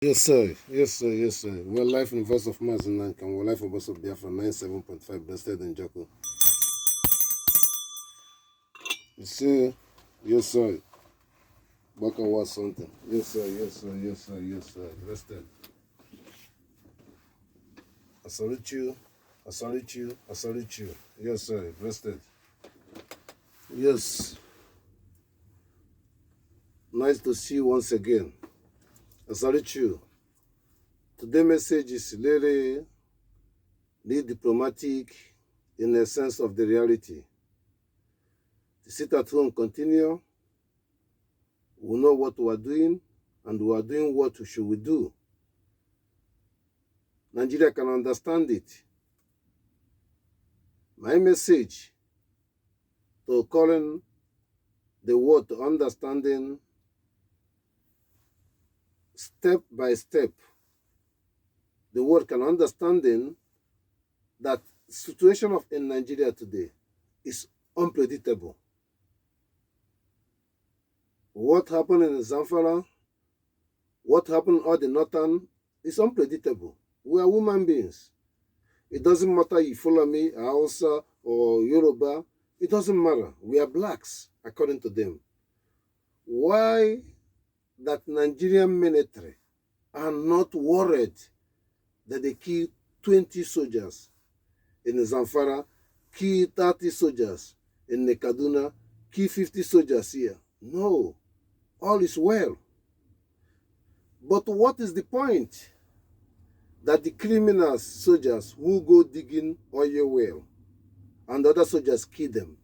Yes, sir. Yes, sir. Yes, sir. We're live in the voice of Mazi Nnamdi Kanu. We're live in voice of Biafra 97.5 Bested in Joko. Yes, sir. Yes, sir. Baka was something. Yes, sir. Yes, sir. Yes, sir. Yes, sir. Bested. I salute you. I salute you. I salute you. Yes, sir. Bested. Yes. Nice to see you once again. I salute you. Today's message is really diplomatic in the sense of the reality. To sit at home, continue. We know what we are doing, and we are doing what should we do. Nigeria can understand it. My message to calling the world to understanding step by step. The world can understanding that situation in Nigeria today is unpredictable. What happened in Zamfara, what happened in all the northern is unpredictable. We are human beings. It doesn't matter if you follow me, Hausa or Yoruba. It doesn't matter. We are blacks, according to them. Why that Nigerian military are not worried that they kill 20 soldiers in Zamfara, kill 30 soldiers in Kaduna, kill 50 soldiers here? No, all is well. But what is the point? That the criminals, soldiers who go digging oil well and other soldiers kill them.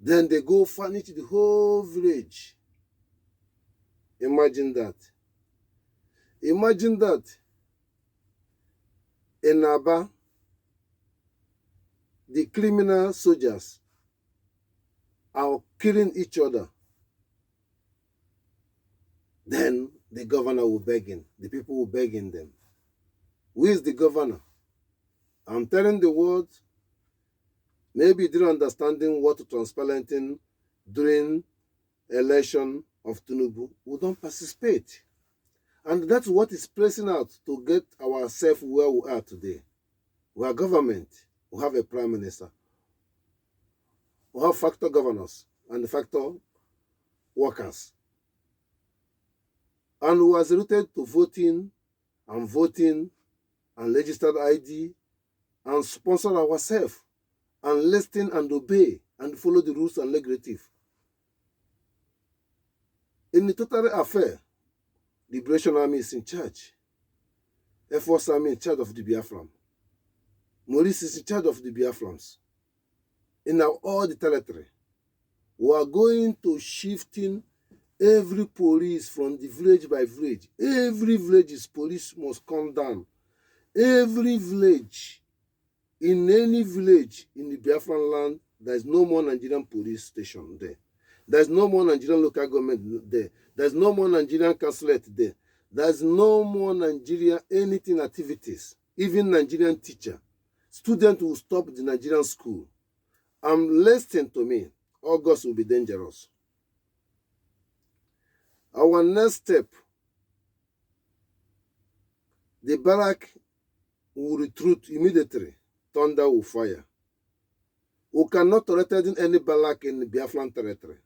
Then they go furnish the whole village. Imagine that. Imagine that in Aba, the criminal soldiers are killing each other. Then the governor will begging, the people will begging them. Who is the governor? I'm telling the world, maybe you didn't understanding what transparenting during election of Tinubu. We don't participate. And that's what is pressing out to get ourselves where we are today. We are government. We have a prime minister. We have factor governors and factor workers. And we are rooted to voting and registered ID and sponsor ourselves and listen and obey and follow the rules and regulative. In the total affair, the Liberation Army is in charge. Air Force Army in charge of the Biafran. Maurice is in charge of the Biafrans. In all the territory, we are going to shifting every police from the village by village. Every village's police must come down. Every village, in any village in the Biafran land, there is no more Nigerian police station there. There's no more Nigerian local government there. There's no more Nigerian consulate there. There's no more Nigerian anything activities. Even Nigerian teacher. Students will stop the Nigerian school. Listen to me. August will be dangerous. Our next step, the barrack will retreat immediately. Thunder will fire. We cannot threaten any barrack in the Biafran territory.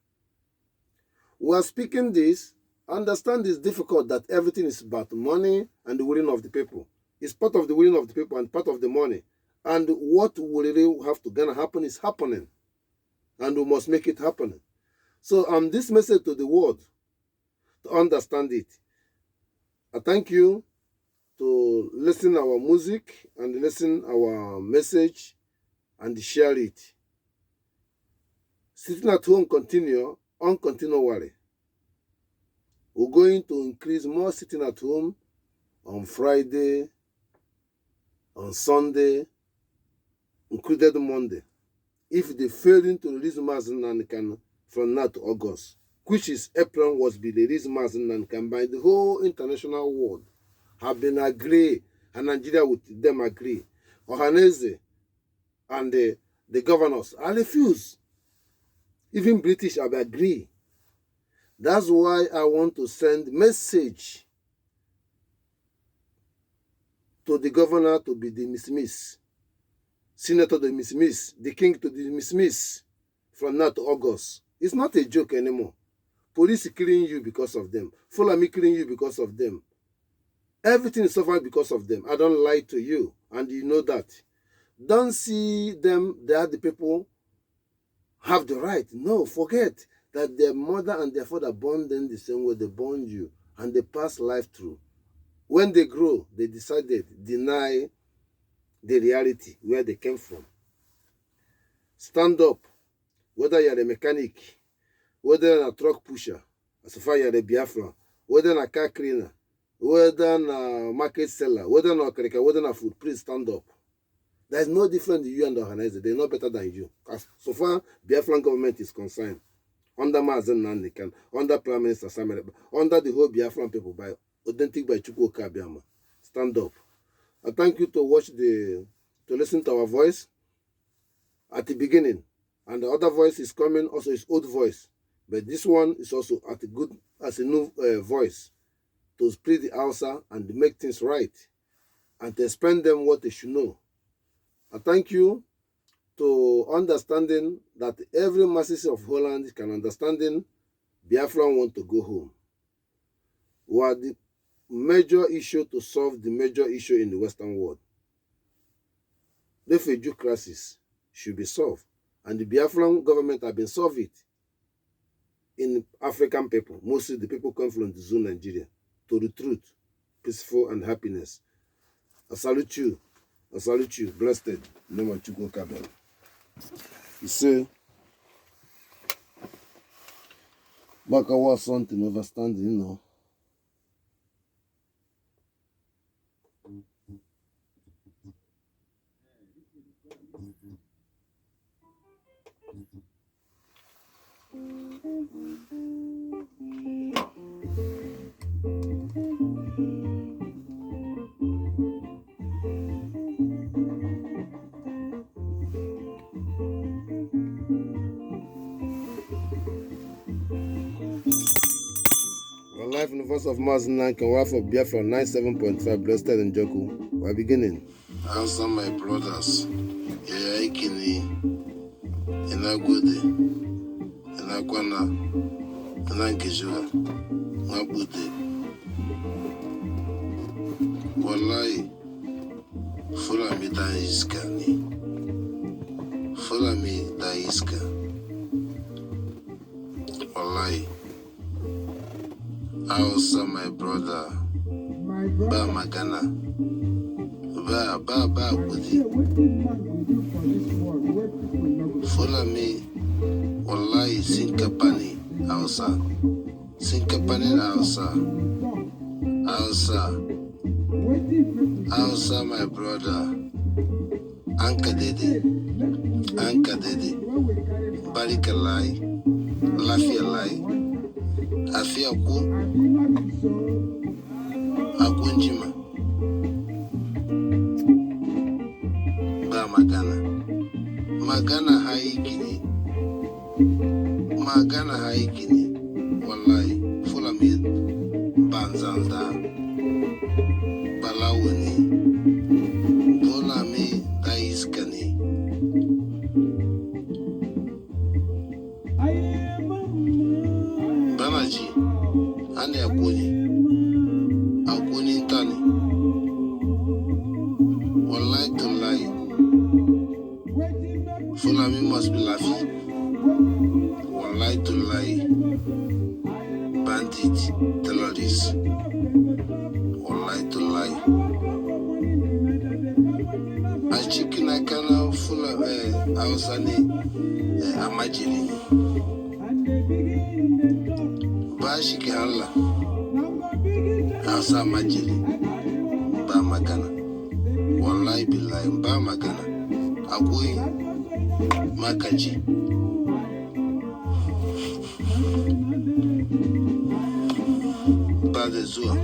We are speaking this. Understand it's difficult that everything is about money and the willing of the people. It's part of the willing of the people and part of the money. And what will really have to gonna happen is happening. And we must make it happen. So this message to the world to understand it. I thank you to listen our music and listen our message and share it. Sitting at home continue on continuary. We're going to increase more sitting at home on Friday, on Sunday, included Monday. If they failing to release Mazi Nnamdi Kanu from now to August, which is April was be released Mazi Nnamdi Kanu by the whole international world, have been agreed, and Nigeria with them agree. Ohaneze and the governors, I refuse. Even British have agreed. That's why I want to send message to the governor to be the dismiss, senator to dismiss, the king to dismiss from now to August. It's not a joke anymore. Police killing you because of them. Fulani killing you because of them. Everything is suffered because of them. I don't lie to you, and you know that. Don't see them, they are the people have the right. No, forget that their mother and their father born them the same way they born you, and they pass life through. When they grow, they decided deny the reality where they came from. Stand up, whether you're a mechanic, whether you're a truck pusher, as far as you're a Biafra, whether you're a car cleaner, whether you're a market seller, whether you're a cracker, whether you're a food, please stand up. There's no difference in you and the organizer. They're not better than you. As so far, Biafran government is concerned, under Mazi Nnamdi Kanu, under Prime Minister Samuel, under the whole Biafran people, by authentic by Chukwu Okike Abiama. Stand up. I thank you to listen to our voice at the beginning. And the other voice is coming, also his old voice. But this one is also as a new voice to split the Hausa and make things right and to explain them what they should know. I thank you to understanding that every masses of Holland can understanding Biafran want to go home. We are the major issue to solve the major issue in the Western world. The refugee crisis should be solved. And the Biafran government have been solved it in African people, mostly the people come from the zone Nigeria, to the truth, peaceful and happiness. I salute you. I salute you. Blessed. In the name of Chukwu Okike Abiama. You say, Baka was something overstanding, you know. Life in the voice of Mazi Nnamdi Kanu, wife of Biafra 97.5, blessed in Joku. We're beginning. Answer my brothers. Yeah, Ikini, Inagode, Inakwana, Inankejua, Mabude. Wallahi, Fulani Daiska ni. Fulani Daiska. Wallahi. Hausa, my brother, Ba Magana, Ba Budi. Follow me, Wallahi, Sinkapani, Hausa, Sinkapani, Hausa, my brother, Anka Dede, Barikalai, Lafialai. Afiaku Akunjima Ba Magana haikini Wallahi Fulani Banzanda Balawani Fulani Daiskani Banaji Ane Akuni Tani Wallahi to lie Fulani must be laughing. Wallahi to lie bandit terrorists. Wallahi to lie a chicken I can full of Ausani Amajiri Bashiki Allah Asa Majiri Ba Magana Wallahi Billahi Ba Magana Agui Makaji Bade Zua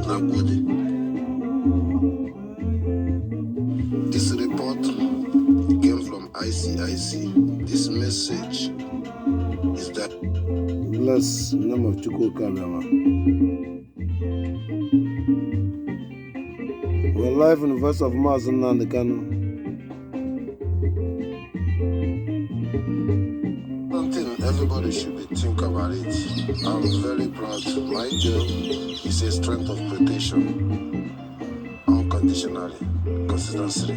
Nagode. This report came from ICIC. This message is that bless the name of Chukwu Okike Abiama. We're live in the voice of Mazi Nnamdi Kanu. Something everybody should be think about it. I'm very proud. My job is a strength of protection, unconditionally, consistency.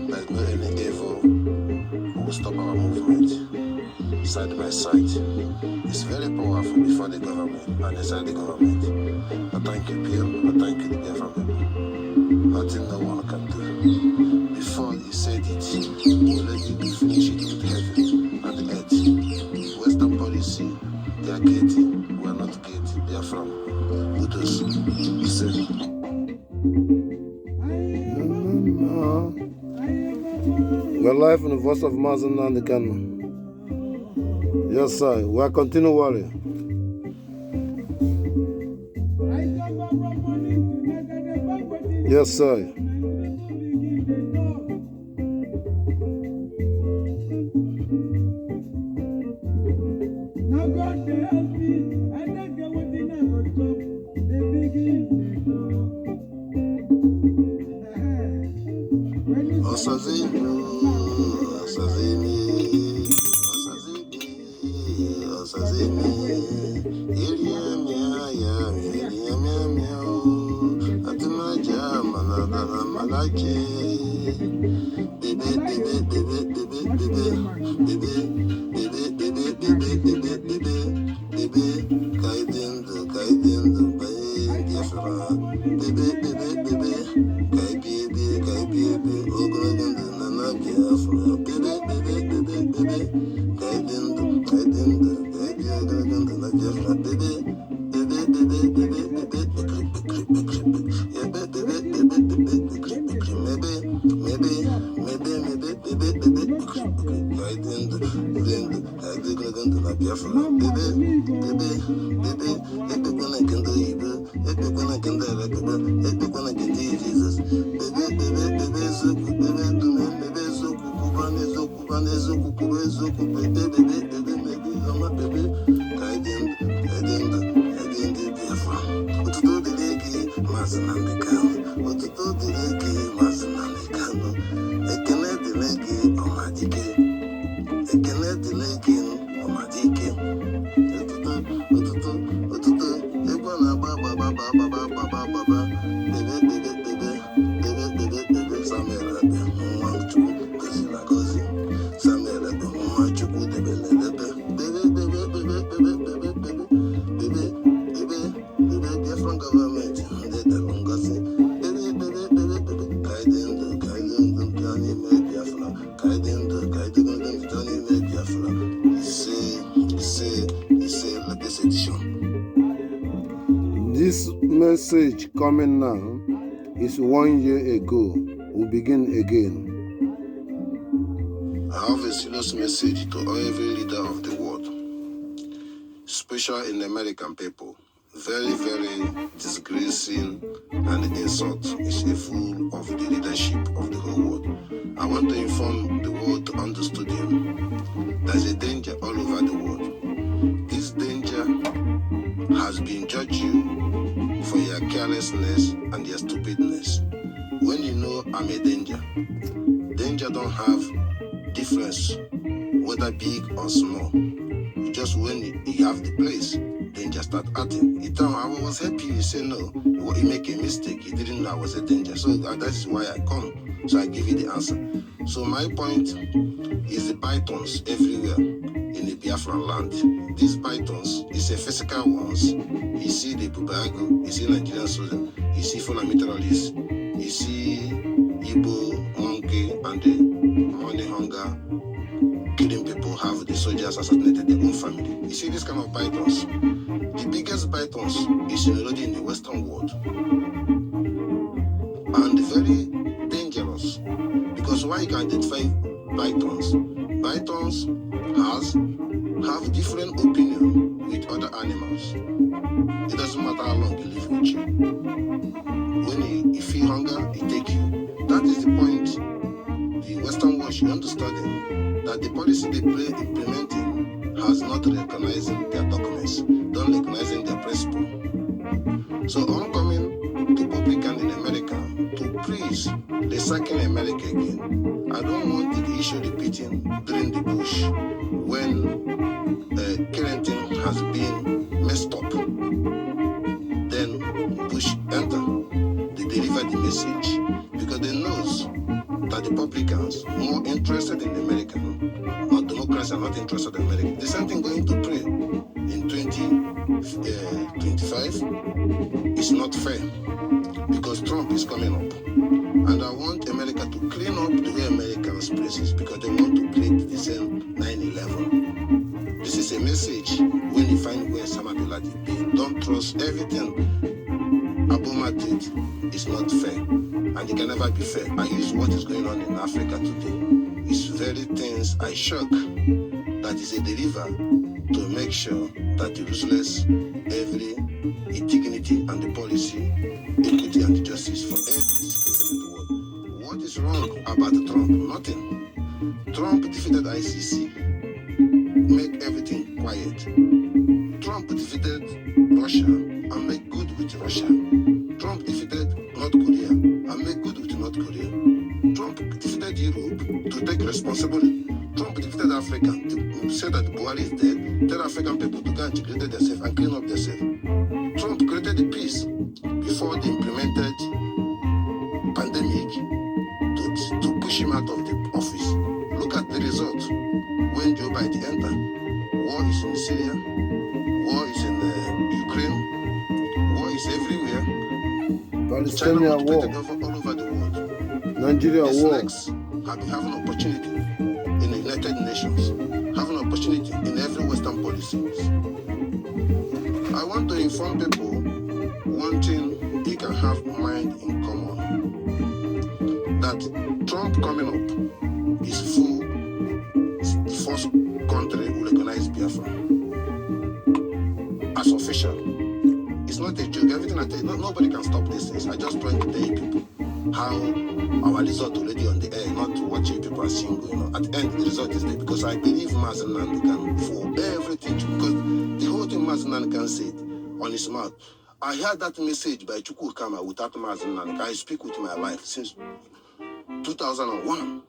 There's no any evil who will stop our movement, side by side. It's very powerful before the government and inside the government. I thank you, Pio. I thank you, the Biafra people. Nothing no one can do. Before he said it, we'll let you finish it with heaven and the earth. Western policy, they are getting, we are not getting. They are from Buddhas. He said, we're live in the voice of Mazi Nnamdi Kanu. Yes, sir. We are continuing warrior. Yes, sir. This message coming now is 1 year ago. We'll begin again. I have a serious message to every leader of the world, especially in the American people. Very, very disgracing and insult is a fool of the leadership of the whole world. I want to inform the world to understand there's a danger all over the world. This danger has been judged you for your carelessness and your stupidness. When you know I'm a danger, danger don't have difference, whether big or small. Just when you have the place, danger start acting. You tell me I was happy, you say no. You make a mistake, you didn't know I was a danger. So that is why I come. So I give you the answer. So my point is the pythons everywhere in the Biafra land. These pythons is a physical ones. You see the Bubago, you see Nigerian soldier, you see fundamentalists, you see Igbo, monkey, and the money hunger, killing people, have the soldiers assassinated their own family. You see this kind of pythons. The biggest pythons is already in the Western world. And very dangerous. Because why you can identify pythons? Pythons have different opinion with other animals. It doesn't matter how long you live with you. When you feel hunger, it take you. That is the point. The Western world should understand that the policy they play implementing has not recognizing their documents, don't recognizing their principle. So I'm coming to public and in America sacking America again. I don't want the issue repeating during the Bush when Clinton has been messed up. Then Bush enter. They deliver the message because they knows that the Republicans more interested in America, not Democrats are not interested in America. The same thing going to pray in 2025 is not fair because Trump is coming up. And I want America to clean up the way Americans places because they want to create the same 9/11. This is a message when you find where Osama bin Laden be. Don't trust everything Obama did. It's not fair. And it can never be fair. I use what is going on in Africa today. It's very things I shock that is a deliver to make sure that the ruthless every dignity and the policy, equity and justice for every citizen in the world. What is wrong about Trump? Nothing. Trump defeated ICC, make everything quiet. Trump defeated Russia and make good with Russia. Trump defeated North Korea and make good with North Korea. Trump defeated Europe to take responsibility. Trump defeated Africa to say that Buhari is dead, tell African people to go and integrate themselves and clean up themselves. Trump created the peace before they implemented pandemic to push him out of the office. Look at the result when Joe Biden entered. War is in Syria, war is in Ukraine, war is everywhere. China was war all over the world. Nigeria the war. Snakes have been having opportunity in the United Nations, having opportunity in every Western policies. I want to inform people one thing they can have mind in common. That Trump coming up is full first country will recognize Biafra as official. It's not a joke. Everything I tell you, nobody can stop this thing. I just trying to tell you people how our result already on the air, not what you people are seeing going on. At the end, the result is there because I believe Mazi Nnamdi Kanu for everything. Because the whole thing Mazi Nnamdi Kanu said on his mouth, I heard that message by Chukwu Okike Abiama without Mazi Nnamdi. I speak with my life since 2001.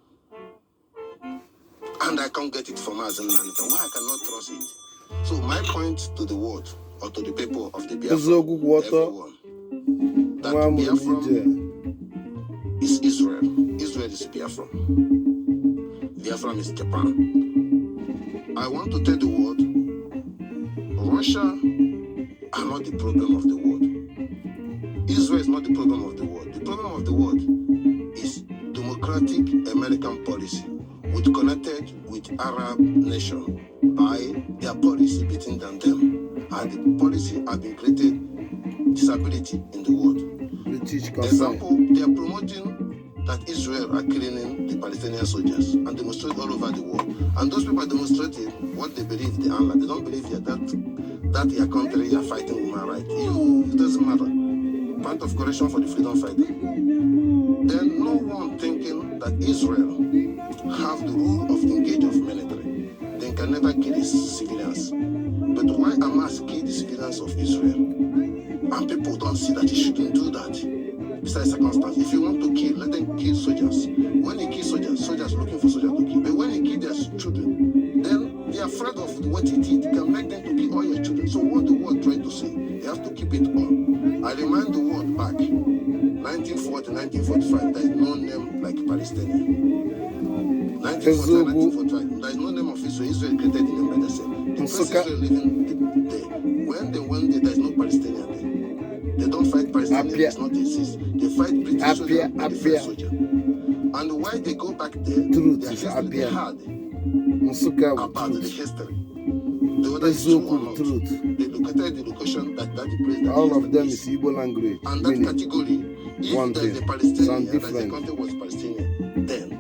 And I can't get it from Mazi Nnamdi. Why I cannot trust it? So my point to the world or to the people of the Biafra, everyone, that Biafra is Israel. Israel is Biafra. Biafra is Japan. I want to tell the world, Russia are not the problem of the world. Israel is not the problem of the world. The problem of the world is democratic American policy, which connected with Arab nation by their policy between them. And the policy have been created disability in the world. Example, they are promoting that Israel are killing the Palestinian soldiers and demonstrate all over the world. And those people are demonstrating what they believe they are. They don't believe that your country are fighting human rights. It doesn't matter. Point of correction for the freedom fighter. Then no one thinking that Israel have the rule of engage of military. They can never kill the civilians. But why Hamas kill the civilians of Israel? And people don't see that you shouldn't do that. Besides circumstance, if you want to kill, let them kill soldiers. When you kill soldiers, soldiers looking for soldiers to kill. But when you kill their children, then they are afraid of what you did. It can make them to kill all your children. So what the world trying to say, they have to keep it on. I remind the world back, 1940, 1945, there is no name like Palestinian. 1945, there is no name of Israel. Israel created in the medicine. The first Israel living there. When they went there, there is no Palestinian there. They don't fight Palestinians, it's not exist. They fight British soldiers and the French soldier. And why they go back there, their history they had about the history. The other is true or not. They located the location that the place that all of them is Igbo language. And that category, if there's a Palestinian, that the country was Palestinian, then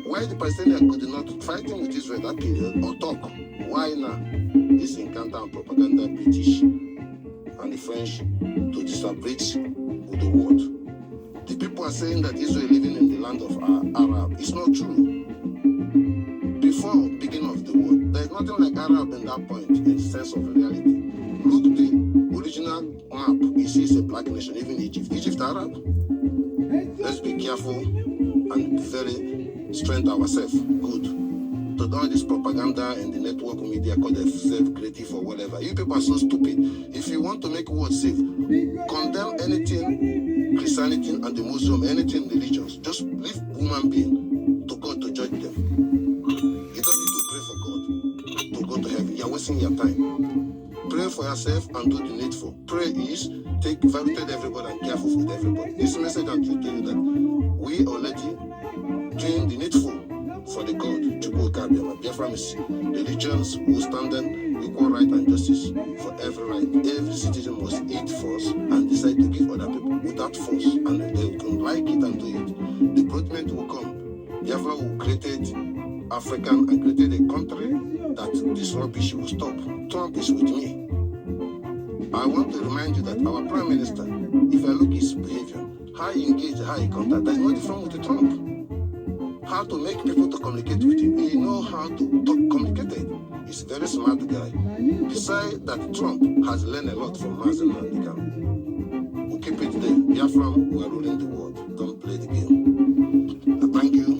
why the Palestinians could not fighting with Israel that period or talk? Why now? This encounter and propaganda British and the French to disability with the world. The people are saying that Israel living in the land of Arab. It's not true. Before beginning of the world, there is nothing like Arab in that point in the sense of reality. look the original map, you see it's a black nation, even Egypt. Egypt Arab. Let's be careful and be very strength ourselves. Good. To all this propaganda and the network media call themselves creative or whatever. You people are so stupid. If you want to make world safe, condemn anything, Christianity and the Muslim, anything religions. Just leave human being to God to judge them. You don't need to pray for God to go to heaven. You're wasting your time. Pray for yourself and do the needful. Pray is take evaluate everybody and careful with everybody. This message I'm trying to tell you that we already doing the needful for the God, Chukwu Okike Abiama. Biafra is religions who stand in equal right and justice for every right. Every citizen must eat first and decide to give other people without force. And if they can like it and do it, the development will come. Biafra will create African and created a country that this rubbish will stop. Trump is with me. I want to remind you that our Prime Minister, if I look his behavior, how he engage, how he contact, there's nothing wrong with the Trump. How to make people to communicate with him. He knows how to talk communicated. He's a very smart guy. Besides that, Trump has learned a lot from Mazi Nnamdi Kanu. We'll keep it there. Biafra, we are ruling the world. Don't play the game. Thank you.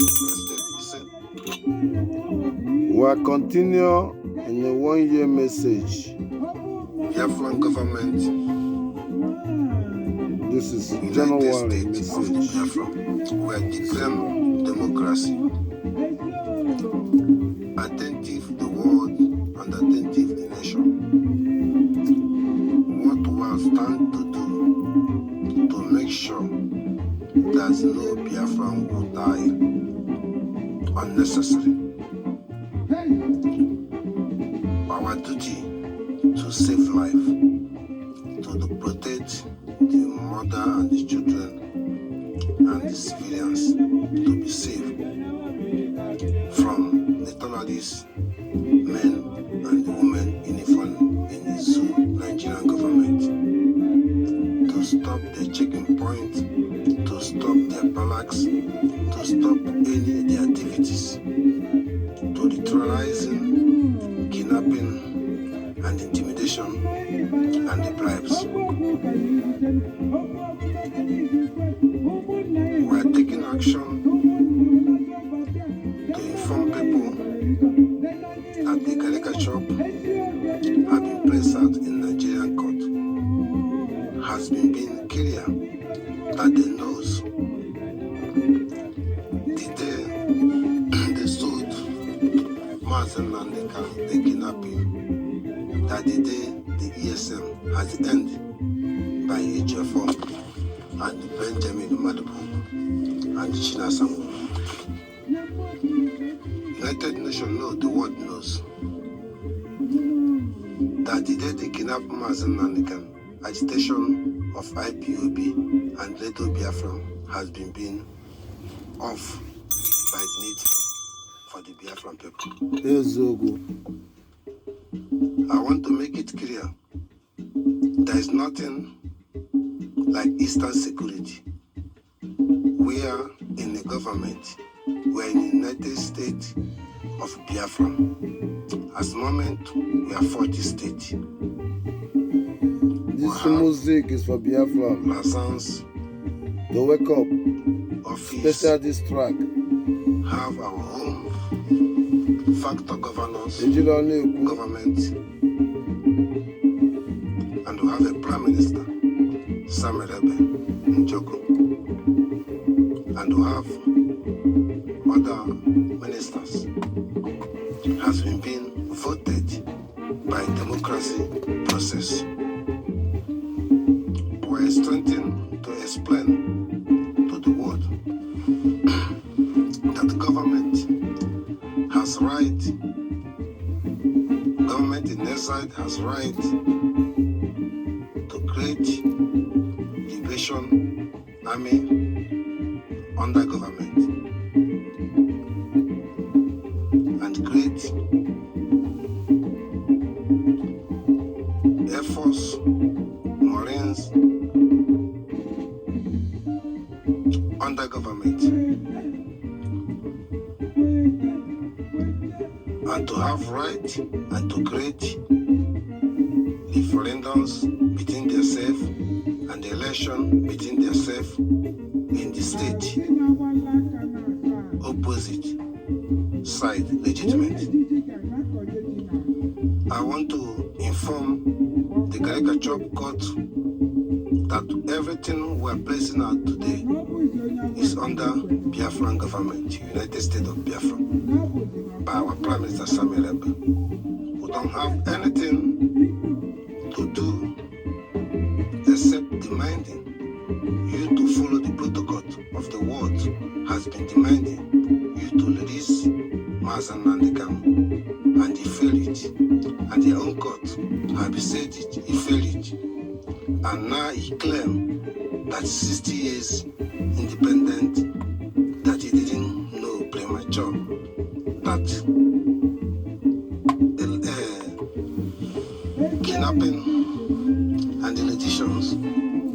We'll continue in a 1 year message. Biafran government. This is United January States of message. Biafra. We are declaring democracy. Attentive the world and attentive the nation. What we stand to do to make sure that no Biafran will die unnecessary. Our duty to save life, to protect the mother and the children and the civilians, to be safe from the terrorists, men and the women in the zoo Nigerian government, to stop the checking point, to stop their barracks, to stop any of their activities, to the terrorizing, kidnapping and intimidation and the bribes. We are taking action to inform people that the caricature have been placed out in Nigerian court has been being clear that they knows the day they sold Mazi Nnamdi Kanu, the kidnapping, that the day the ESM has ended by HFO and Benjamin Madubu and China Samu. United Nations know, the world knows, that the day they kidnapped Mazi Nnamdi Kanu, agitation of IPOB and Leto Biafra has been off by the need for the Biafran people. I want to make it clear, there is nothing like Eastern security. We are in the government, we are in the United States of Biafra. At the moment, we are 40 states. This music is for Biafra. License To wake up. office, Special this track. have our own factor governance, Ejilani government, and we have a Prime Minister, Samuel Ebe Njoko, and we have other ministers has been voted by democracy process. We are strengthening to explain to the world that government has right, government in exile has right to create liberation army under government and create Air Force, Marines under government, and to have right and to create different election between themselves in the state opposite side legitimate. I want to inform the caricature court that everything we're placing out today is under Biafran government, United States of Biafra, by our Prime Minister Samuel Ebe. We don't have anything to do except demanding you to follow the protocol of the world has been demanding you to release Mazi Nnamdi Kanu, and he failed it. And their own court have said it, he failed it. And now he claimed that 60 years independent, that he didn't know premature, that the kidnapping and the litigations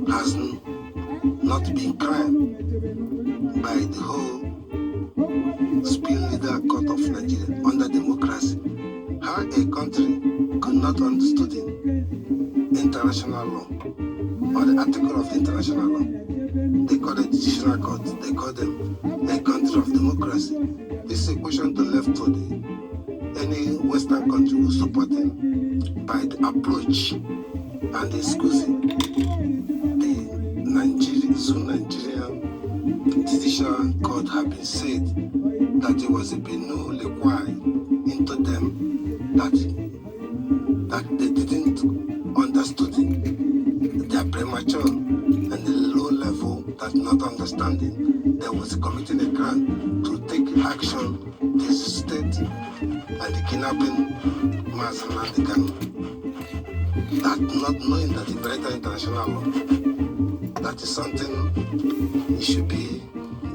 has not been crime by the whole Supreme Leader Court of Nigeria under democracy. How a country could not understand international law or the article of the international law. They call it judicial court. They call them a country of democracy. This is a question to left to any Western country who supporting by the approach and excusing the Nigerian judicial court have been said that there was a benu required into them that they didn't understand their premature and the low level that not understanding they was committing a crime to take action this state and the kidnapping Mazi Nnamdi Kanu, that not knowing that the greater international law, that is something it should be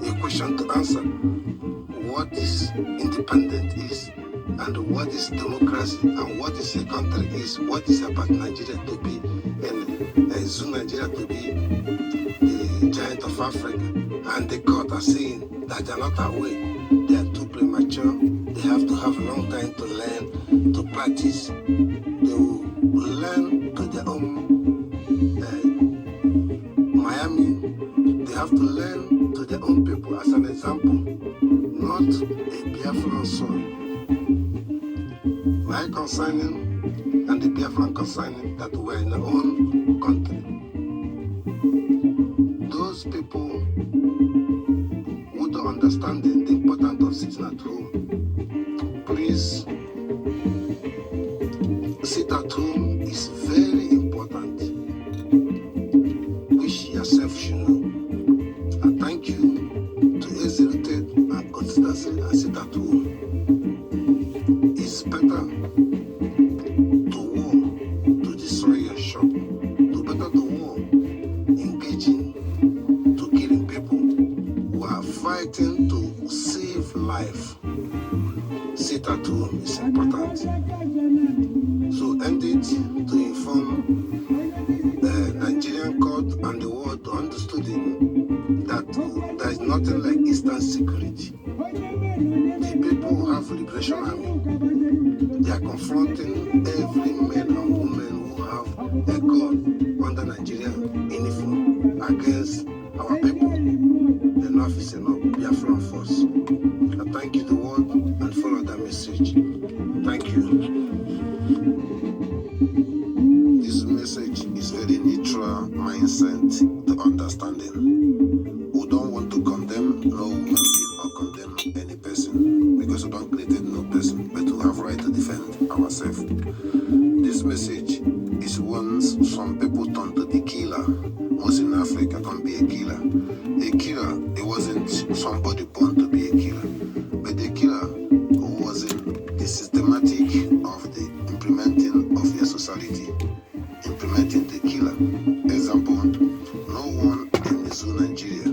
a question to answer. What is independent is, and what is democracy, and what is a country is, what is about Nigeria to be, and Zoo Nigeria to be the giant of Africa. And the court are saying that they are not aware, they are too premature, they have to have a long time to learn, to practice, they will learn to their own Miami, they have to learn to their own people as an example, not a Biafran soil. My concerning and the Biafran concerning that we're in our own country. Those people who don't understand the importance of sitting at home, please, sit at home is very important, which yourself should know. And thank you to exerted and consistency and sit at home. It's better to war to destroy your shop, to better to war engaging to killing people who are fighting to save life. Sit at home is important. So end it to inform the Nigerian court and the world to understand that there is nothing like Eastern security. The people who have Liberation Army, they are confronting every man and woman who have a gun under Nigerian uniform against our people. Enough is enough. Biafran force. I thank you the world and follow that message. Thank you. This message is very neutral mindset to understanding. We don't want to condemn no human being or condemn any person because we don't create no person, but we have right to defend ourselves. This message is once some people turn to the killer. Most in Africa can be a killer. A killer, it wasn't somebody born to be a killer, but the killer wasn't the systematic of the implementing of your society, implementing the killer. Example, no one in the Zoo Nigeria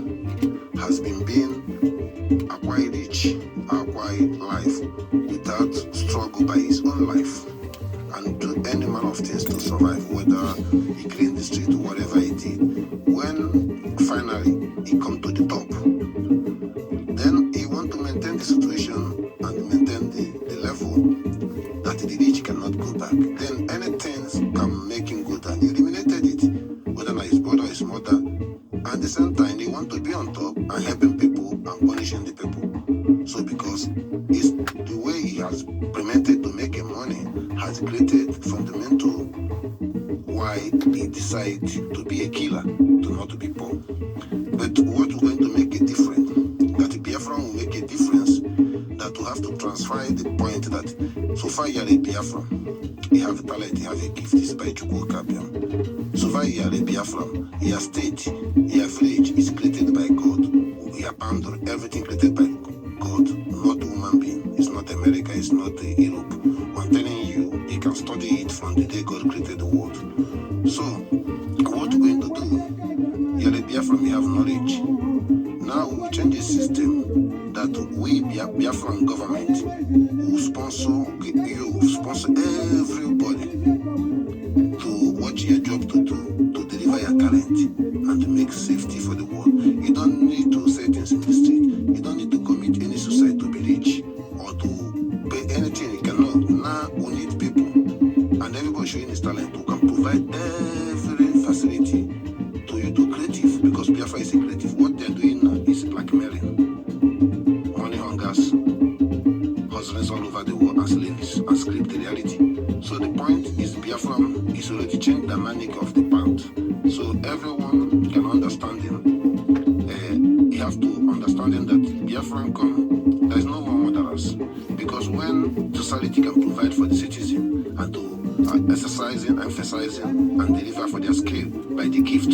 has been being acquired rich, acquired life without struggle by his own life and do any manner of things to survive, whether he cleaned the street or whatever he did. When finally he come to the top, then he want to maintain the situation and maintain the level that the rich cannot go back. Then anything can make him go down. He eliminated it, whether his brother or his mother At the same time, they want to be on top and helping people and punishing the people. So because it's the way he has implemented to make money has created fundamental why he decided to be a killer, to not to be poor. But what we're going to make a difference, that the Biafran will make a difference, that we have to transfer the point that so far you are a Biafran, you have a talent, you have a gift, this is by Chukwu Okike Abiama. So far you are a Biafran, your state, your village is created by God. We abandon everything created by God, not human being. It's not America, it's not Europe. I'm telling you, you can study it from the day God created the world. So, what we're going to do, you're a Biafran, we have knowledge. Now we will change the system that we, Biafran government, will sponsor you, sponsor everybody to watch your job to do, to deliver your talent, and to make safety for the world. You don't need to say things in the street. You don't need to commit any suicide to be rich or to pay anything you cannot. Now we need people, and everybody showing his talent who can provide every facility to you to creative, because Biafra is a creative. What they're doing now is blackmailing, money hungers, hustlers all over the world as slaves and script the reality. So the point is Biafra is already changed the dynamic of the pound. So everyone can understand him. You have to understand him that Biafran come, there is no more murderers. Because when society can provide for the citizen and to exercising, emphasizing, and deliver for their skill by the gift,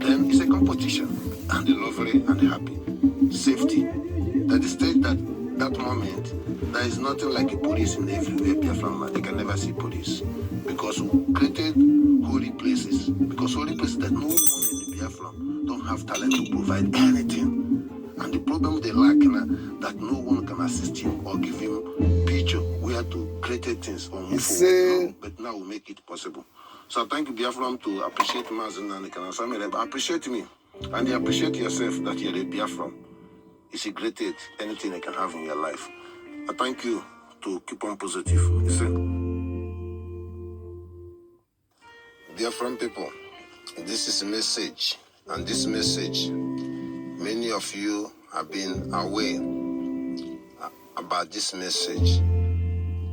then it's a competition, and the lovely and the happy. Safety. That the state that moment, there is nothing like a police in everywhere, Biafran, they can never see police. Because we created holy places. Because holy places that no one in the Biafran don't have talent to provide anything. And the problem they lack now, that no one can assist him or give him picture where to create things or move forward. No, but now we make it possible. So I thank you, Biafran, to appreciate Mazi Nnamdi Kanu family, but appreciate me. And you appreciate yourself that you're a Biafran. It's a great anything you can have in your life. I thank you to keep on positive. You see? Biafran people, this is a message. And this message, many of you have been aware about this message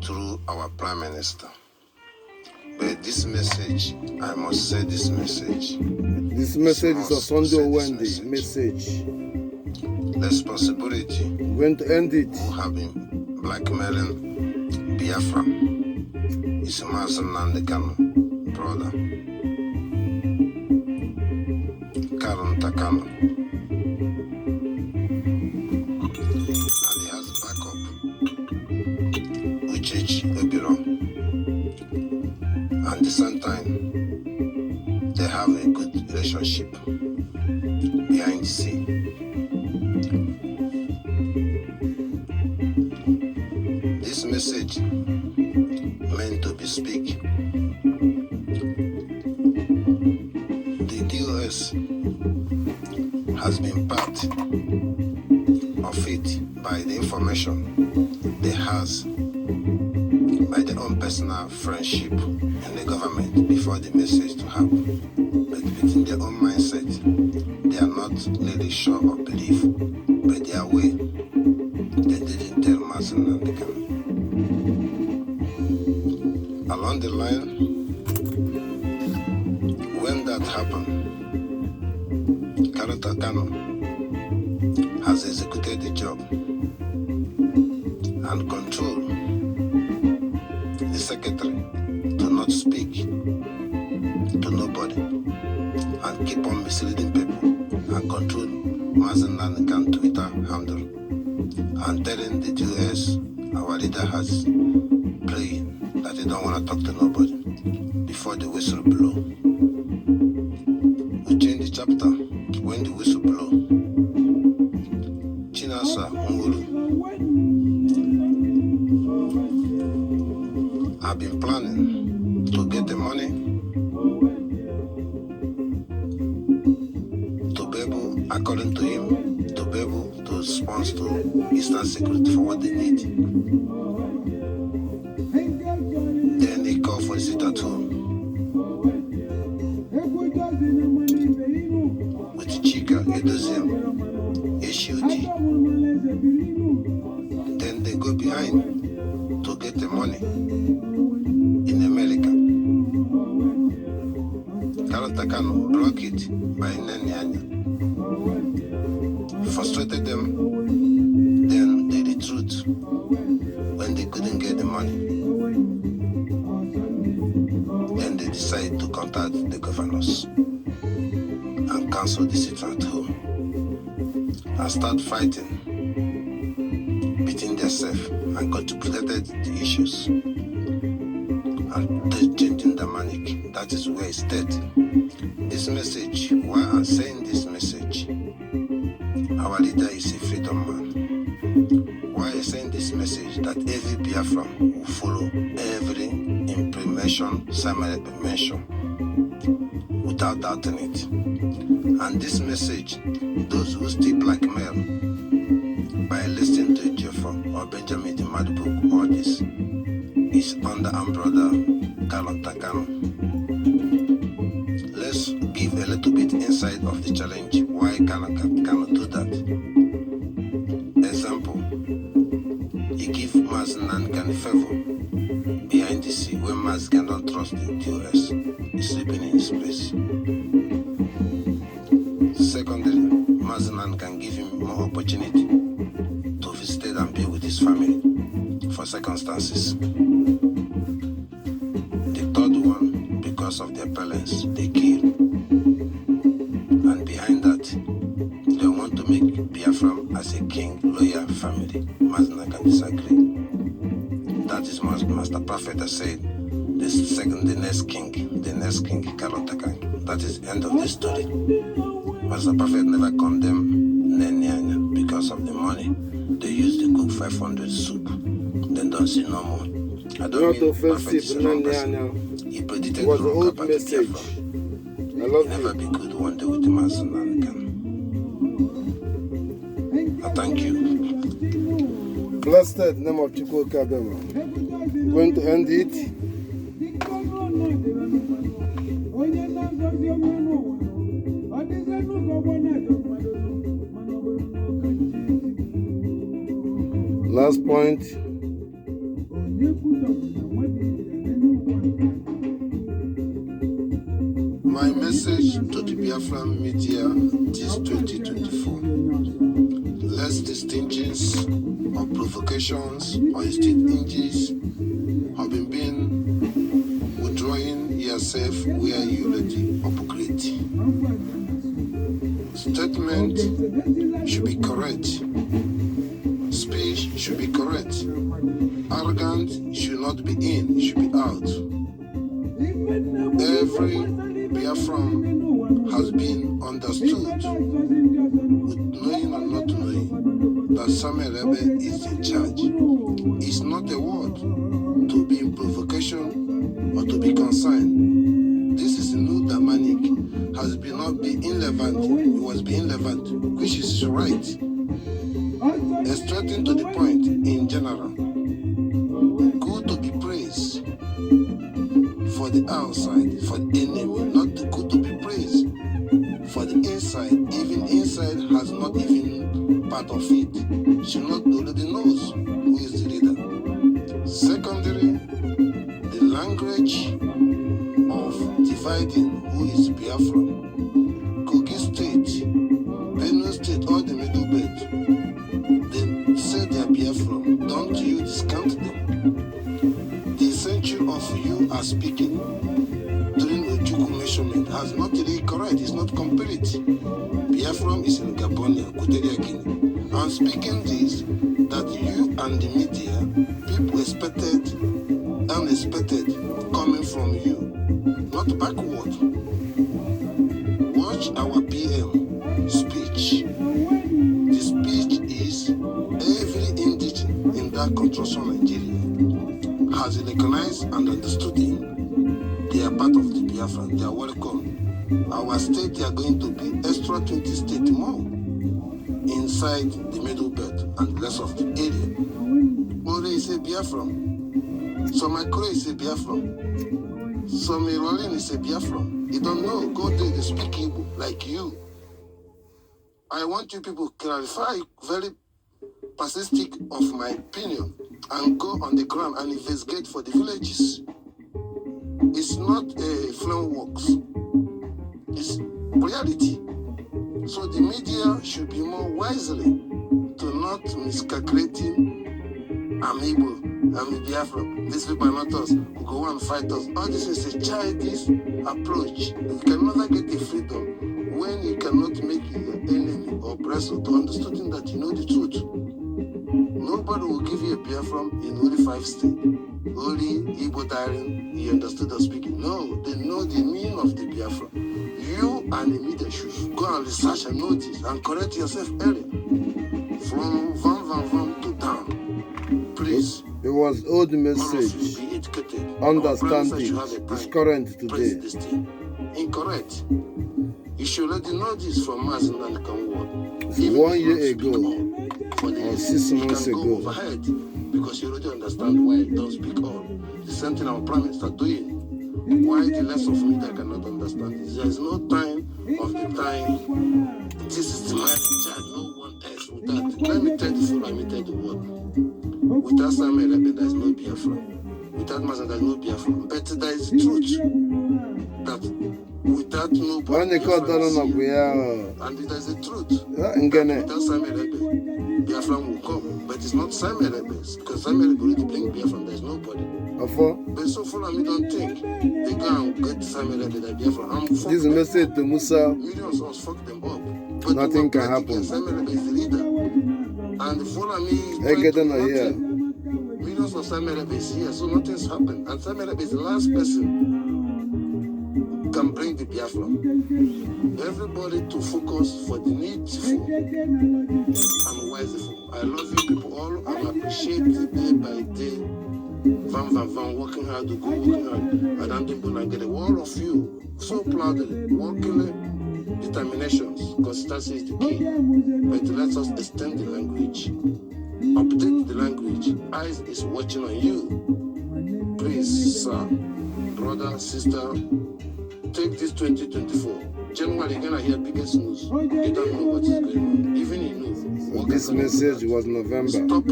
through our Prime Minister. But this message, I must say this message. This message is a Sunday Wendy message. Responsibility. We're going to end it. Who have been blackmailing Biafra is Mazi Nnamdi Kanu, brother. Kanu. And he has backup, Obiro. And at the same time, they have a good relationship behind the scene. This message meant to be speak. The DOS has been part of it by the information they has by their own personal friendship in the government before the message to happen. But within their own mindset, they are not really sure or believe, but they are aware. They didn't tell Mazi Nnamdi Kanu. Along the line, when that happened, Kanu has executed the job and controlled the secretary to not speak to nobody and keep on misleading people and control Mazi Nnamdi Kanu Twitter handle and telling the US our leader has praying that he don't want to talk to nobody before the whistle blow. We change the chapter when the whistle blow. Chinasa Ngulu, I've been planning to get the money to be able, according to him, to be able to sponsor to Eastern Security for what they need. Then they call for a sit at home. Edozium, HUD. Then they go behind to get the money in America. Kalanta Kanu block it by Nenyanya. Frustrated them, then they retreat when they couldn't get the money. Then they decide to contact the governors and cancel the sit at home and start fighting between themselves and contributed the issues and changing the manic. That is where it's dead. This message, why I'm saying this message, our leader is a freedom man. Why I'm saying this message, that every Biafran will follow every implementation, simulation, without doubting it. And this message, those who still blackmail by listening to Jeffrey or Benjamin the Mad Book, all this is under umbrella Kalanta Kanu. Let's give a little bit insight of the challenge. Why cannot do that? Example, he give Mazi Nnamdi Kanu favor behind the sea when Mazi cannot trust the US. He's sleeping in his place. Secondly, Mazi Nnamdi can give him more opportunity to visit and be with his family for circumstances. The third one, because of their parents, they kill. And behind that, they want to make Biafra as a king, loyal family. Mazi Nnamdi can disagree. That is Master Prophet has said, the next king, Kalotaka. That is the end of the story. Master Prophet never condemned Nenyanya because of the money. They used to cook 500 soup. Then don't see no more. I don't Not mean offensive, Nenyanya. He predicted it was an wrong old about message. Biafra. I love Never it. be good one day with the Mazi Nnamdi Kanu. I thank you. Blessed name of Chukwu Okike Abiama. Going to end it. Last point. My message to the Biafran media this 2024. Less distinctions or provocations or exchanges have been withdrawing yourself where you ready hypocrite. Statement should be correct. Speech should be correct. Arrogant should not be in, should be out. Every Biafran has been understood, with knowing or not knowing, that Samuel Rhey is in charge. It's not a word to be in provocation or to be concerned. This is new Damanic, has been not been irrelevant, it was being relevant, which is right. Straight to the point in general. Good to be praised for the outside, for the enemy, not good to be praised for the inside. Even inside has not even part of it. She not already knows who is the leader. Secondly, the language of dividing who is Biafra. Kogi State, Benue State, all the middle belt. They say they are Biafra. Don't you discount them? The century of you are speaking during the Chukwu measurement has not really correct. It's not complete. Biafra is in Gabonia, Kuteria Guinea. I'm speaking this that you and the media, people expected, unexpected, coming from you, not backward. Watch our PM speech. The speech is every indigene in that construction Nigeria has recognized and understood him. They are part of the Biafra. They are welcome. Our state, they are going to be extra 20 states more inside the middle belt and the rest of the area. Ore is a Biafra. Some Akure is a Biafra. Some Irolin is a Biafra. You don't know. Go there, they speak Igbo like you. I want you people to clarify very persistent of my opinion and go on the ground and investigate for the villages. It's not a flame works. It's reality. So the media should be more wisely to not miscalculating I'm Igbo, I'm Biafra, these people are not us, we go and fight us. All this is a childish approach. You can never get the freedom when you cannot make your enemy or oppressor to understand that you know the truth. Nobody will give you a Biafra in only 5 states. Only Igbo tiring, he understood us speaking. No, they know the meaning of the Biafra. You and the media should go and research and notice and correct yourself earlier. From van to down. Please. It was old message. Be educated. Understand it. It's current today. Incorrect. You should already know this from Mazi Nnamdi Kanu. Even 1 year ago, or 6 months ago. Overhead because you already understand why it don't speak all. The same thing our prime minister doing. Why the less of me that cannot understand this? There is no time of the time. This is the man in charge. No one else with that. Let me tell the full, let me tell the word. Without Samuel, there is no Biafra. Without Mazi, there is no Biafra. But there is the truth that without nobody, and there is the truth. Without Samuel, Biafra will come. But it's not Samuel because Samuel will already bring Biafra. There is nobody. But so far, I don't think they go and get Samuel that Biafra. This message to Musa. Millions of us fuck them up. But nothing can happen. Samuel is the leader. And the Fulani millions of Samuel is here, so nothing's happened. And Samuel is the last person can bring the Biafra. Everybody to focus for the needful and wiseful. I love you people all. I appreciate it day by day. Van, working hard to go, working hard. I don't think I get all of you so proudly, working determinations. Consistency is the key. But let us extend the language, update the language. Eyes is watching on you. Please, sir, brother, sister, take this 2024. January, you're gonna hear biggest news. You don't know what is going on. Even you know. This message was November. Stop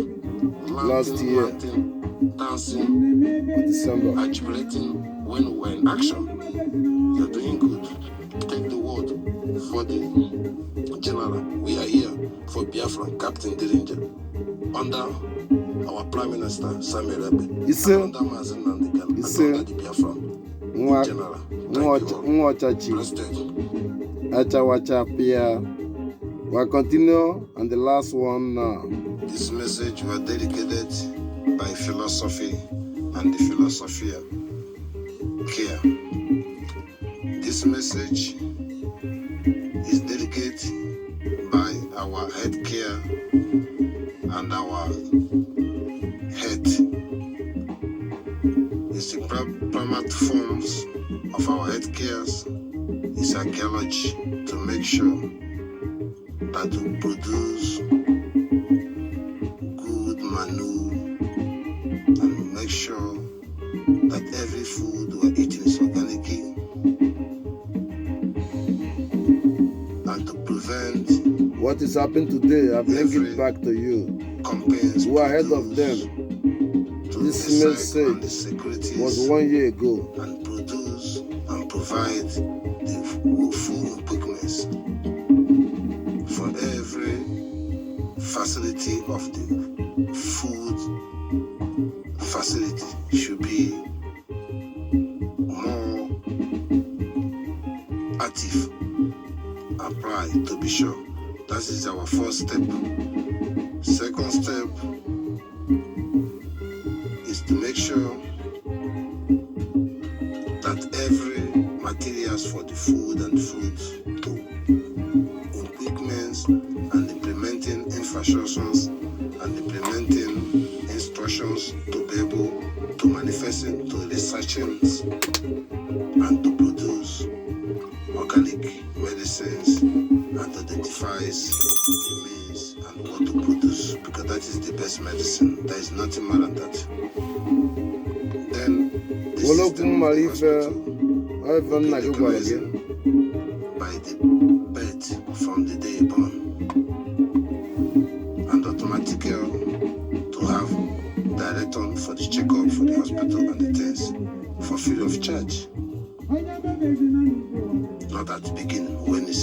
last year. Dancing, December. agitating when we're in action. You're doing good. Take the word for the general. We are here for Biafra, Captain Dillinger, under our Prime Minister, Samuel Ebe, under Mazi Nnamdi Kanu, under the Biafra general. We'll continue on the last one now. This message was dedicated by philosophy and the philosophia care. This message is dedicated by our head care and our head. It's the primary forms of our head cares is archaeology to make sure that we produce good manure and make sure that every food we're eating is organic and to prevent what is happening today. I bring it back to you. Who are ahead of them. This message was 1 year ago. And produce and provide the full quickness for every facility of the food facility should be more active, applied to be sure. That is our first step. Second step is to make sure that every materials for the food and fruits to equipments and implementing infrastructures and implementing instructions to be able to manifesting, to researching and to produce organic medicines and identifies the means and what to produce, because that is the best medicine. There is nothing more than that. Then the system of the hospital by the birth from the day born.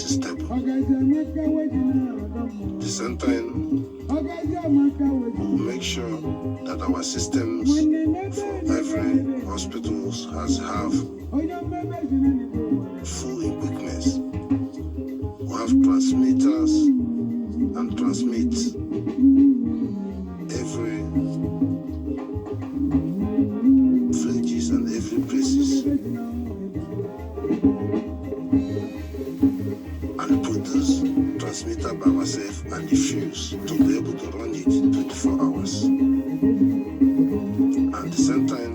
is stable. The same time, we'll make sure that our systems for every hospitals have full equipment. We have transmitters and transmit every fridges and every places, and produce transmitter by ourselves and the fuse to be able to run it 24 hours. At the same time,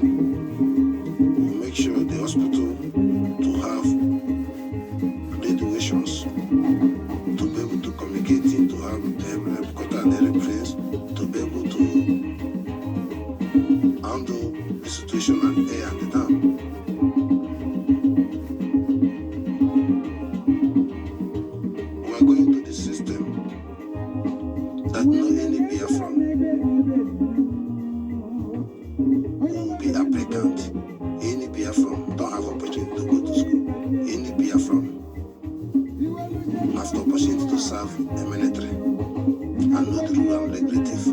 we'll make sure the hospital to have radiations to be able to communicate, to have helicopter and airplanes to be able to handle the situation and air and the down. We are going to the system that no any Biafran will be applicant. Any Biafran don't have opportunity to go to school. Any Biafran have the opportunity to serve a military and know the rule and regulative.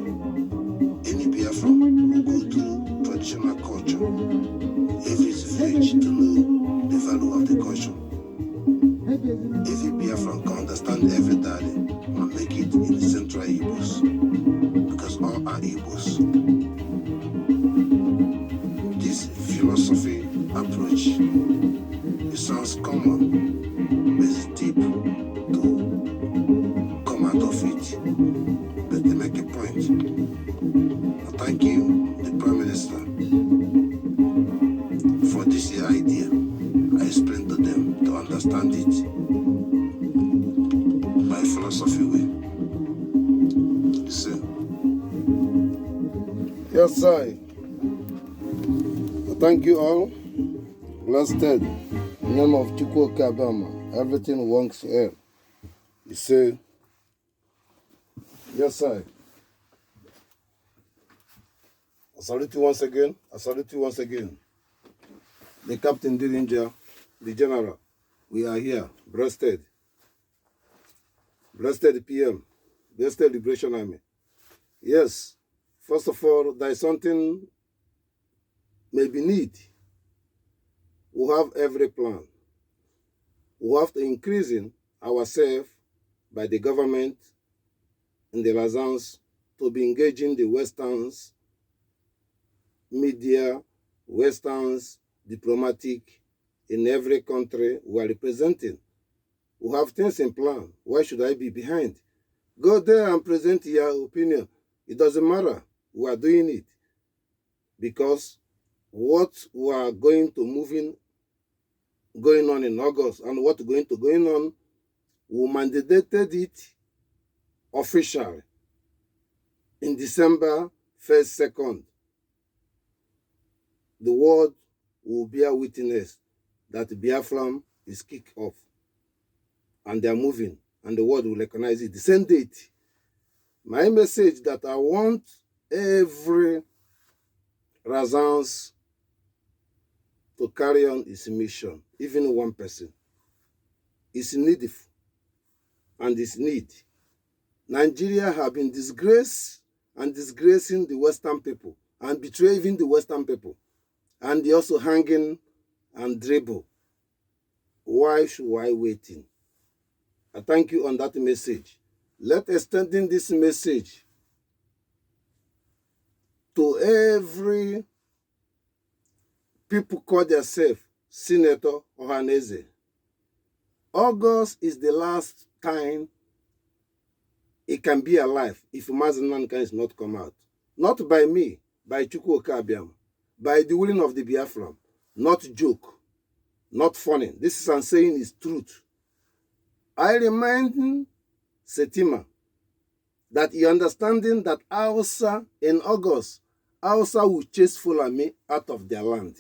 Any Biafran will go through traditional culture. Every village to know the value of the culture. Every Biafran can understand every daddy and make it in the central Igbos, because all are Igbos. This philosophy approach, it sounds common, but it's deep to come out of it, but they make a point. I thank you, the Prime Minister, for this idea. I explained to them to understand it by philosophy way. You see? Yes, sir. Thank you all. Blessed in the name of Chukwu Okike Abiama. Everything works well. You see? Yes, sir. I salute you once again. I salute you once again. The Captain, the Ranger, the General. We are here. Breasted. Breasted PM. Breasted Liberation Army. Yes. First of all, there is something maybe need. We have every plan. We have to increase ourselves by the government in the liaisons to be engaging the Westerns, media, Westerns, diplomatic, in every country we are representing. We have things in plan. Why should I be behind? Go there and present your opinion. It doesn't matter. We are doing it. Because what we are going on in August and what going on, we mandated it officially in December 1st, 2nd. The world will bear witness that Biafra is kicked off and they are moving and the world will recognize it. The same date. My message that I want every Razans to carry on his mission, even one person, is needed and is need. Nigeria have been disgraced and disgracing the Western people and betraying the Western people. And they also hanging and dribble. Why should I waiting? I thank you on that message. Let extending this message to every people call themselves Senator Ohaneze. August is the last time it can be alive if Mazi Nnamdi Kanu is not come out. Not by me, by Chukwu Okike Abiama, by the willing of the Biafran. Not joke, not funny. This is I'm saying is truth. I remind Setima that you understanding that Hausa in August, Hausa will chase Fulani out of their land.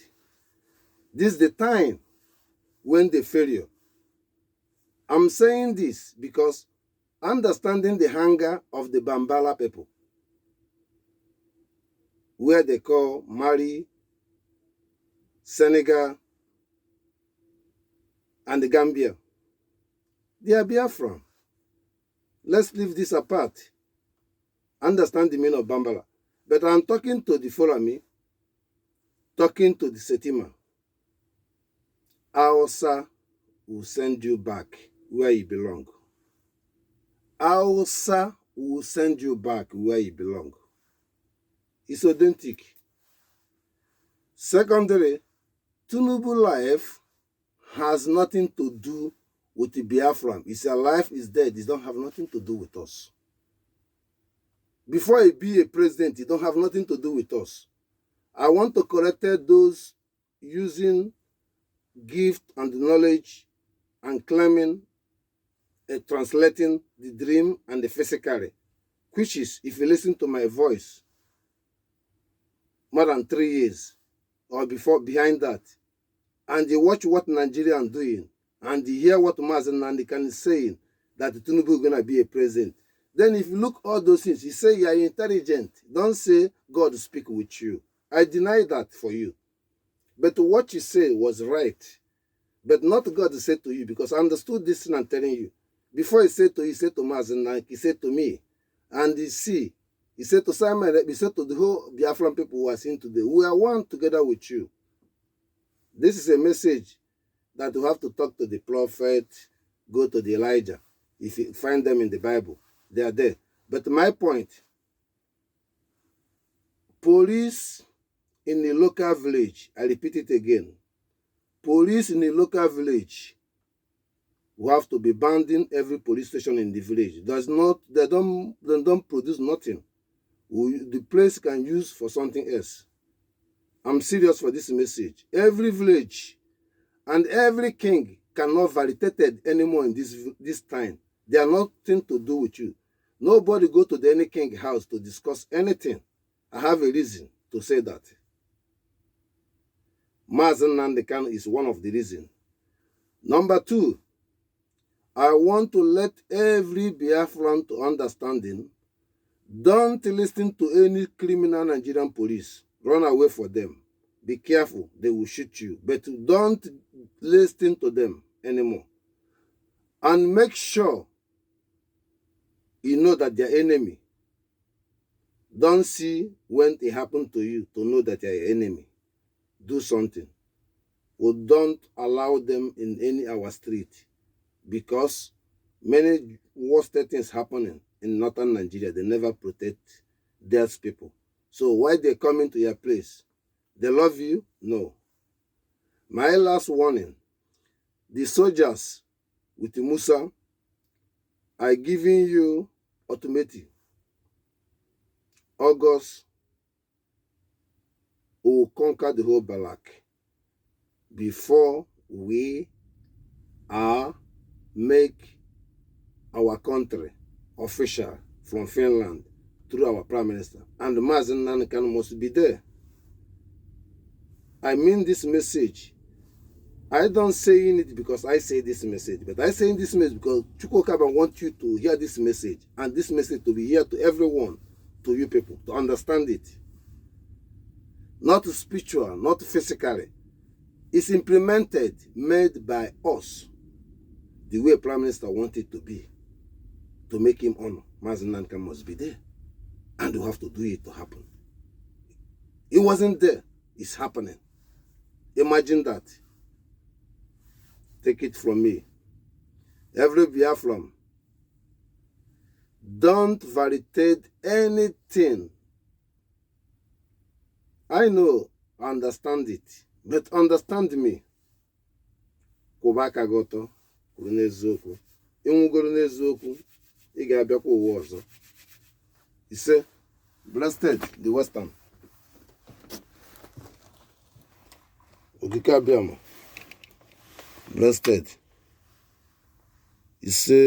This is the time when they fail. I'm saying this because understanding the hunger of the Bambala people, where they call Mali, Senegal, and the Gambia. They are Biafran. Let's leave this apart. Understand the meaning of Bambara. But I'm talking to the Fulani, talking to the Setima. Hausa will send you back where you belong. Hausa will send you back where you belong. It's authentic. Secondly, Tinubu life has nothing to do with the Biafran. His life is dead. It don't have nothing to do with us. Before he be a president, it don't have nothing to do with us. I want to correct those using gift and knowledge and claiming, translating the dream and the physically, which is, if you listen to my voice more than 3 years or behind that, and you watch what Nigeria are doing, and you hear what Mazi Nnamdi Kanu is saying, that Tinubu is going to be a president, then if you look all those things, you say you are intelligent. Don't say God speak with you. I deny that for you. But what you say was right. But not God said to you, because I understood this thing I'm telling you. Before he said to you, he said to Mazi Nnamdi, he said to me, and he said to Simon, he said to the whole Biafran people who are seen today, we are one together with you. This is a message that you have to talk to the prophet, go to the Elijah. If you find them in the Bible, they are there. But my point, police in a local village, I repeat it again, police in a local village will have to be banding every police station in the village. They don't produce nothing. The place can use for something else. I'm serious for this message. Every village and every king cannot validate anymore in this time. They are nothing to do with you. Nobody go to any king house to discuss anything. I have a reason to say that. Mazi Nnamdi Kanu is one of the reasons. Number two, I want to let every Biafran to understanding, don't listen to any criminal Nigerian police. Run away from them. Be careful, they will shoot you. But don't listen to them anymore. And make sure you know that they're enemy. Don't see when it happened to you to know that you're an enemy. Do something. Or don't allow them in any our street, because many worst things happening in northern Nigeria. They never protect their people. So why they come into your place? They love you? No. My last warning, the soldiers with Musa are giving you ultimatum. August will conquer the whole Balak before we make our country official from Finland through our Prime Minister. And Mazi Nnamdi Kanu must be there. I mean this message. I don't say it because I say this message, but I say this message because Chukwu Okike Abiama wants you to hear this message, and this message to be here to everyone, to you people, to understand it. Not spiritual, not physically. It's implemented, made by us, the way Prime Minister wanted it to be, to make him honor. Mazi Nnamdi Kanu must be there, and you have to do it to happen. It wasn't there, it's happening. Imagine that. Take it from me. Every Biafran, don't validate anything. I know, understand it, but understand me. Kwụbaka goto, kwuru n'eziokwu. Ịnwụgoro n'eziokwu, ị ga-abịakwa ụwa ọzọ. Ise, blessed the Western. Okike Abiama. Blessed. Ise.